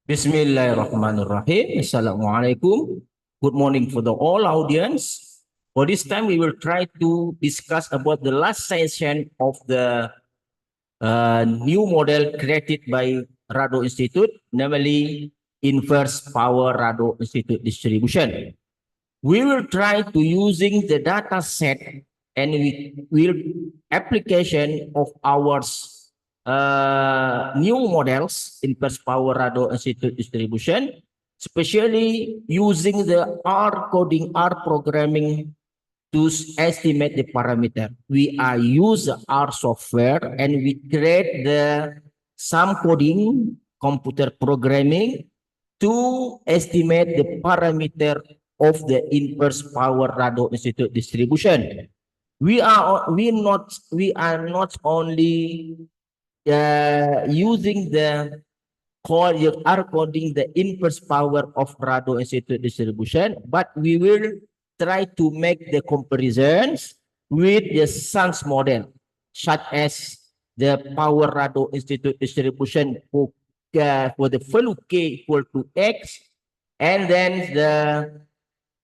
Bismillahirrahmanirrahim. Assalamualaikum. Good morning for the all audience. For this time, we will try to discuss about the last session of the new model created by Rado Institute, namely inverse power Rado Institute distribution. We will try to using the data set and we will application of our new models in inverse power Rado Institute distribution, especially using the R coding, R programming to estimate the parameter. We are use R software and we create the some coding, computer programming to estimate the parameter of the inverse power Rado Institute distribution. We are not only using the are coding the inverse power of Rado Institute distribution, but we will try to make the comparisons with the SANS model, such as the power Rado Institute distribution for the value k equal to x, and then the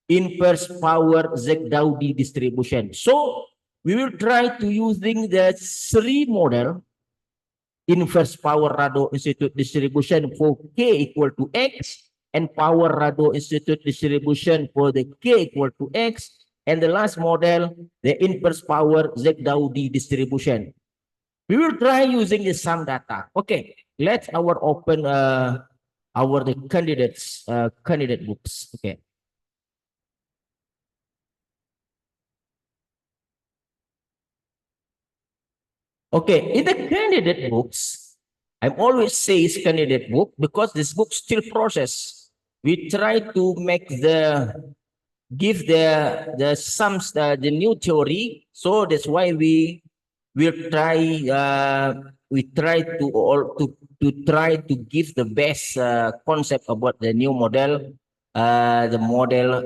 inverse power Z-Dowdy distribution. So we will try to using the three model inverse power Rado Institute distribution for k equal to x, and power Rado Institute distribution for the k equal to x, and the last model, the inverse power Z-Dowdy distribution. We will try using the sum data. Okay, let's open the candidate books. Okay. Okay, in the candidate books, I'm always say it's candidate book because this book still process. We try to make give the sums the new theory. So that's why we will try to try to give the best concept about the new model, the model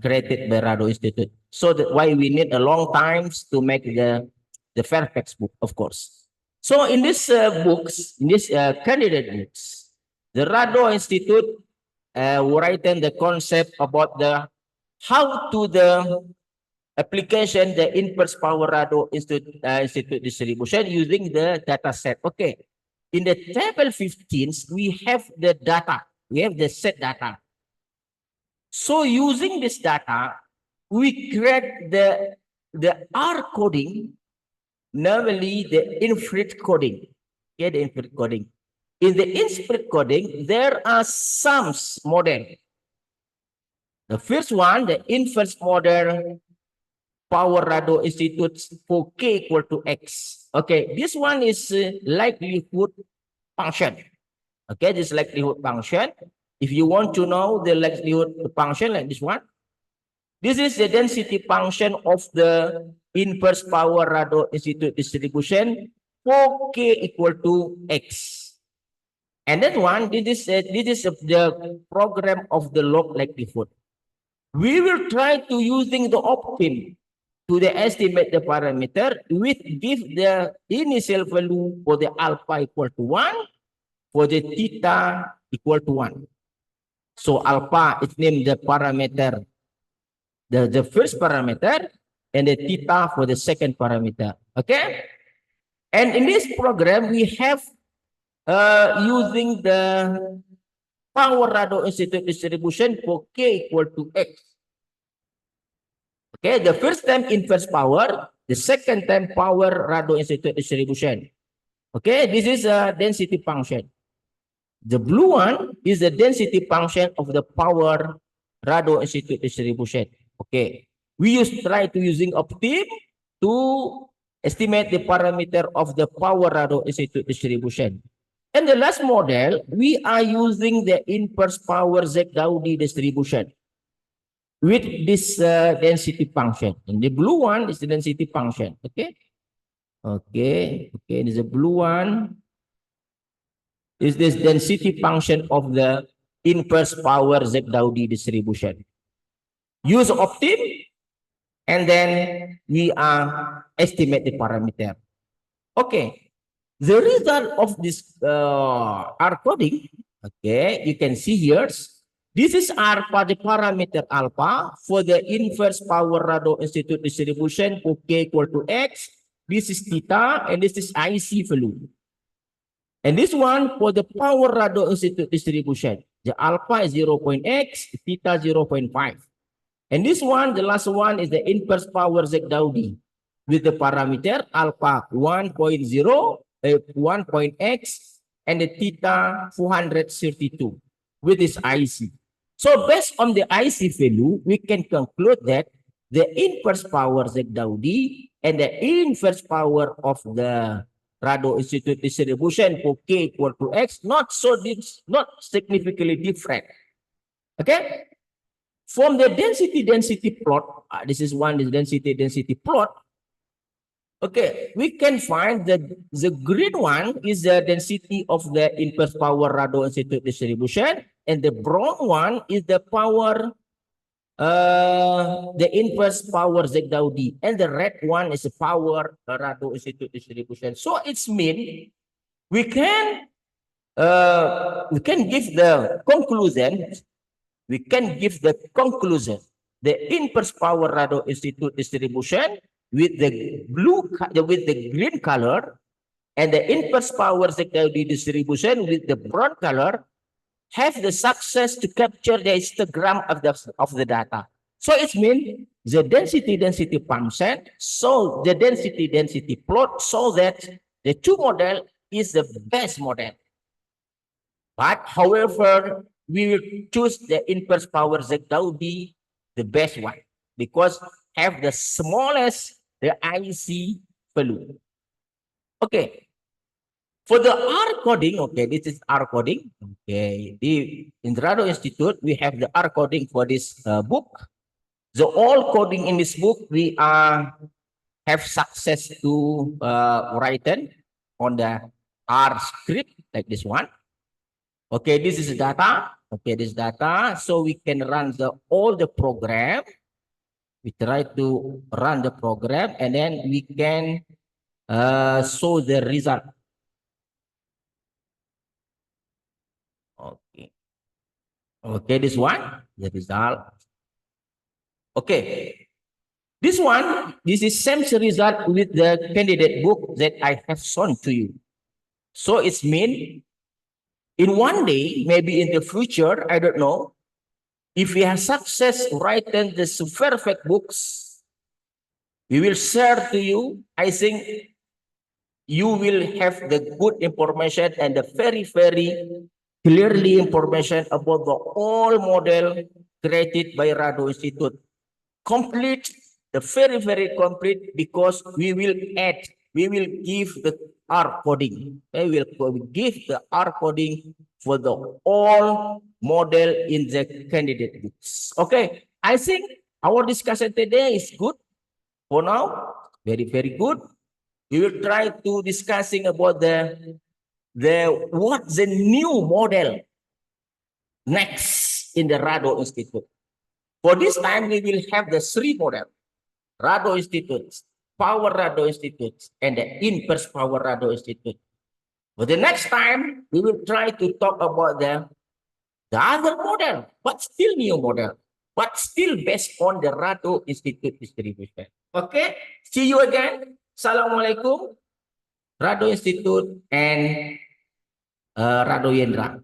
created by Rado Institute. So that's why we need a long times to make the Fairfax book, of course. So in this books, in this candidate books, the Rado Institute written the concept about the how to the application the inverse power Rado Institute distribution using the data set. Okay, in the table 15, we have the data. We have the set data. So using this data, we create the R coding, normally the infinite coding. Yeah, the infinite coding. In the infinite coding, there are some model. The first one, the inverse model power Rado Institute for k equal to x. Okay, this one is likelihood function. Okay, this likelihood function. If you want to know the likelihood function like this one, this is the density function of the inverse power Rado Institute distribution for k equal to x. And that one, this is the program of the log likelihood. We will try to using the optim to the estimate the parameter with give the initial value for the alpha equal to 1, for the theta equal to 1. So alpha is named the parameter, the first parameter, and the theta for the second parameter. Okay? And in this program, we have using the power Rado Institute distribution for k equal to x. Okay, the first time inverse power, the second time power Rado Institute distribution. Okay, this is a density function. The blue one is the density function of the power Rado Institute distribution. Okay, we try to using optim to estimate the parameter of the power Rado Institute distribution. And the last model, we are using the inverse power Z-Dowdy distribution with this density function. And the blue one is the density function. Okay. Okay. Okay. This is the blue one. Is this density function of the inverse power Z-Dowdy distribution. Use optim, and then we estimate the parameter. Okay. The result of this R coding Okay, you can see here. This is our the parameter alpha for the inverse power Rado Institute distribution for k equal to x. This is theta and this is IC value. And this one for the power Rado Institute distribution. The alpha is 0.x, theta 0.5. And this one, the last one is the inverse power Z Dowdy with the parameter alpha 1.x and the theta 432 with this IC. So based on the IC value, we can conclude that the inverse power Z Dowdy and the inverse power of the Rado Institute distribution for k equal to x not significantly different. Okay. From the density plot, this is one is density plot. Okay, we can find that the green one is the density of the inverse power Rado Institute distribution, and the brown one is the power, the inverse power Z Dowdy, and the red one is the power Rado Institute distribution. So it's mean we can give the conclusion. We can give the conclusion. The inverse power Rado Institute distribution with the green color and the inverse power Z Dowdy distribution with the brown color have the success to capture the histogram of the data. So it means the density function, so the density plot, so that the two model is the best model. But however, we will choose the inverse power Z Dowdy, the best one, because have the smallest the IC value. Okay. For the R coding, okay, this is R coding. Okay, in the Rado Institute, we have the R coding for this book. The all coding in this book, we have success to written on the R script like this one. Okay, this is data. Okay, this data. So we can run all the program. We try to run the program and then we can show the result. Okay. Okay, this one, the result. Okay. This one, this is same result with the candidate book that I have shown to you. So it's mean in one day, maybe in the future, I don't know, if we have success writing the perfect books, we will share to you. I think you will have the good information and the very, very clearly information about the all model created by Rado Institute. Complete, the very, very complete, because we will give the R coding. We will give the R coding for the all model in the candidate books. Okay, I think our discussion today is good for now. Very, very good. We will try to discussing about what the new model next in the Rado Institute. For this time, we will have the three model: Rado Institute, Power Rado Institute, and the Inverse Power Rado Institute. For the next time, we will try to talk about the other model, but still new model, but still based on the Rado Institute distribution. Okay, see you again. Assalamualaikum, Rado Institute and Rado Yendra.